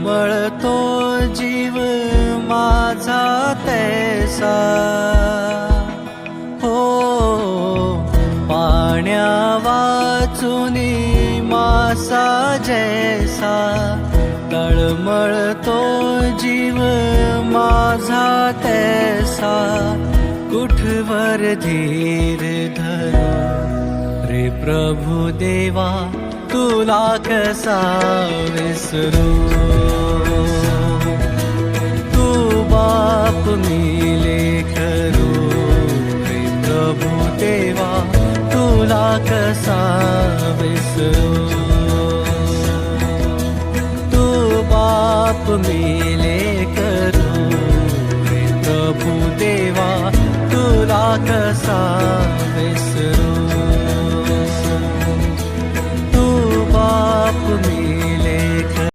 तळमळतो जीव माझा तैसा, हो पाण्या वाचुनी मासा जैसा, तळमळतो जीव माझा तैसा, कुठवर धीर धरू रे प्रभु देवा, तुला कसा विसरू. तू बाप मी लेकरू रे प्रभु देवा, तुला कसा विसरू. तू बाप मी लेकरू रे प्रभु देवा, तुला कसा